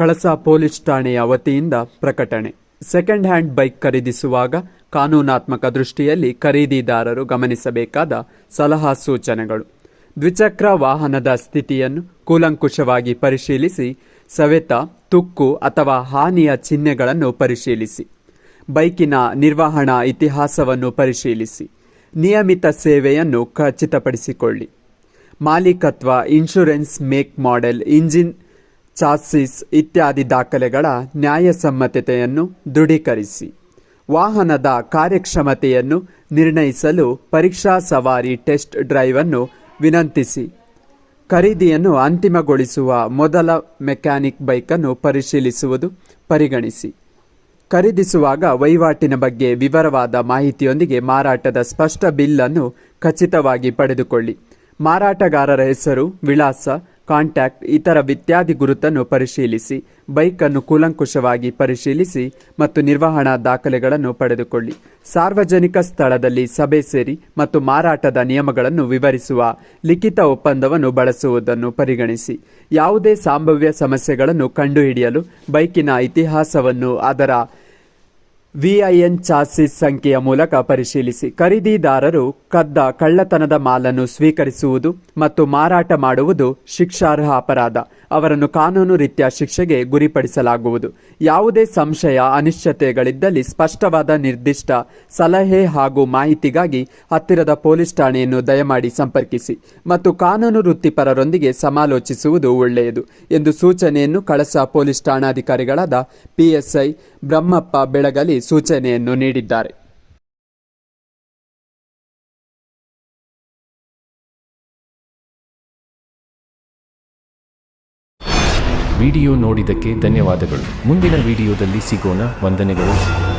Kalasa police ಠಾಣೆಯ ವತಿಯಿಂದ ಪ್ರಕಟಣೆ. ಸೆಕೆಂಡ್ ಹ್ಯಾಂಡ್ ಬೈಕ್ ಖರೀದಿಸುವಾಗ ಕಾನೂನಾತ್ಮಕ ದೃಷ್ಟಿಯಲ್ಲಿ ಖರೀದಿದಾರರು ಗಮನಿಸಬೇಕಾದ ಸಲಹಾ ಸೂಚನೆಗಳು. ದ್ವಿಚಕ್ರ ವಾಹನದ ಸ್ಥಿತಿಯನ್ನು ಕೂಲಂಕುಷವಾಗಿ ಪರಿಶೀಲಿಸಿ, ಸವೆತ, ತುಕ್ಕು ಅಥವಾ ಹಾನಿಯ ಚಿಹ್ನೆಗಳನ್ನು ಪರಿಶೀಲಿಸಿ. ಬೈಕಿನ ನಿರ್ವಹಣಾ ಇತಿಹಾಸವನ್ನು ಪರಿಶೀಲಿಸಿ. ನಿಯಮಿತ ಸೇವೆಯನ್ನು ಖಚಿತಪಡಿಸಿಕೊಳ್ಳಿ. ಮಾಲೀಕತ್ವ, insurance, make, model, engine, chassis ಇತ್ಯಾದಿ ದಾಖಲೆಗಳ ನ್ಯಾಯಸಮ್ಮತತೆಯನ್ನು ದೃಢೀಕರಿಸಿ. ವಾಹನದ ಕಾರ್ಯಕ್ಷಮತೆಯನ್ನು ನಿರ್ಣಯಿಸಲು ಪರೀಕ್ಷಾ ಸವಾರಿ ಟೆಸ್ಟ್ ಡ್ರೈವ್ ಅನ್ನು ವಿನಂತಿಸಿ. ಖರೀದಿಯನ್ನು ಅಂತಿಮಗೊಳಿಸುವ ಮೊದಲ ಮೆಕ್ಯಾನಿಕ್ ಬೈಕನ್ನು ಪರಿಶೀಲಿಸುವುದು ಪರಿಗಣಿಸಿ. ಖರೀದಿಸುವಾಗ ವಹಿವಾಟಿನ ಬಗ್ಗೆ ವಿವರವಾದ ಮಾಹಿತಿಯೊಂದಿಗೆ ಮಾರಾಟದ ಸ್ಪಷ್ಟ ಬಿಲ್ ಅನ್ನು ಖಚಿತವಾಗಿ ಪಡೆದುಕೊಳ್ಳಿ. ಮಾರಾಟಗಾರರ ಹೆಸರು, ವಿಳಾಸ, ಕಾಂಟ್ಯಾಕ್ಟ್, ಇತರ ಇತ್ಯಾದಿ ಗುರುತನ್ನು ಪರಿಶೀಲಿಸಿ. ಬೈಕನ್ನು ಕೂಲಂಕುಷವಾಗಿ ಪರಿಶೀಲಿಸಿ ಮತ್ತು ನಿರ್ವಹಣಾ ದಾಖಲೆಗಳನ್ನು ಪಡೆದುಕೊಳ್ಳಿ. ಸಾರ್ವಜನಿಕ ಸ್ಥಳದಲ್ಲಿ ಸಭೆ ಸೇರಿ ಮತ್ತು ಮಾರಾಟದ ನಿಯಮಗಳನ್ನು ವಿವರಿಸುವ ಲಿಖಿತ ಒಪ್ಪಂದವನ್ನು ಬಳಸುವುದನ್ನು ಪರಿಗಣಿಸಿ. ಯಾವುದೇ ಸಂಭಾವ್ಯ ಸಮಸ್ಯೆಗಳನ್ನು ಕಂಡುಹಿಡಿಯಲು ಬೈಕಿನ ಇತಿಹಾಸವನ್ನು ಅದರ ವಿಐಎನ್ ಚಾಸಿಸ್ ಸಂಖ್ಯೆಯ ಮೂಲಕ ಪರಿಶೀಲಿಸಿ. ಖರೀದಿದಾರರು ಕದ್ದ ಕಳ್ಳತನದ ಮಾಲನ್ನು ಸ್ವೀಕರಿಸುವುದು ಮತ್ತು ಮಾರಾಟ ಮಾಡುವುದು ಶಿಕ್ಷಾರ್ಹ ಅಪರಾಧ. ಅವರನ್ನು ಕಾನೂನು ರೀತ್ಯ ಶಿಕ್ಷೆಗೆ ಗುರಿಪಡಿಸಲಾಗುವುದು. ಯಾವುದೇ ಸಂಶಯ, ಅನಿಶ್ಚಿತತೆಗಳಿದ್ದಲ್ಲಿ ಸ್ಪಷ್ಟವಾದ ನಿರ್ದಿಷ್ಟ ಸಲಹೆ ಹಾಗೂ ಮಾಹಿತಿಗಾಗಿ ಹತ್ತಿರದ ಪೊಲೀಸ್ ಠಾಣೆಯನ್ನು ದಯಮಾಡಿ ಸಂಪರ್ಕಿಸಿ ಮತ್ತು ಕಾನೂನು ವೃತ್ತಿಪರರೊಂದಿಗೆ ಸಮಾಲೋಚಿಸುವುದು ಒಳ್ಳೆಯದು ಎಂದು ಸೂಚನೆಯನ್ನು ಕಳಸಾ ಪೊಲೀಸ್ ಠಾಣಾಧಿಕಾರಿಗಳಾದ PSI ಬ್ರಹ್ಮಪ್ಪ ಬೆಳಗಲಿ ಸೂಚನೆಯನ್ನು ನೀಡಿದ್ದಾರೆ. ವಿಡಿಯೋ ನೋಡಿದ್ದಕ್ಕೆ ಧನ್ಯವಾದಗಳು. ಮುಂದಿನ ವಿಡಿಯೋದಲ್ಲಿ ಸಿಗೋಣ. ವಂದನೆಗಳು.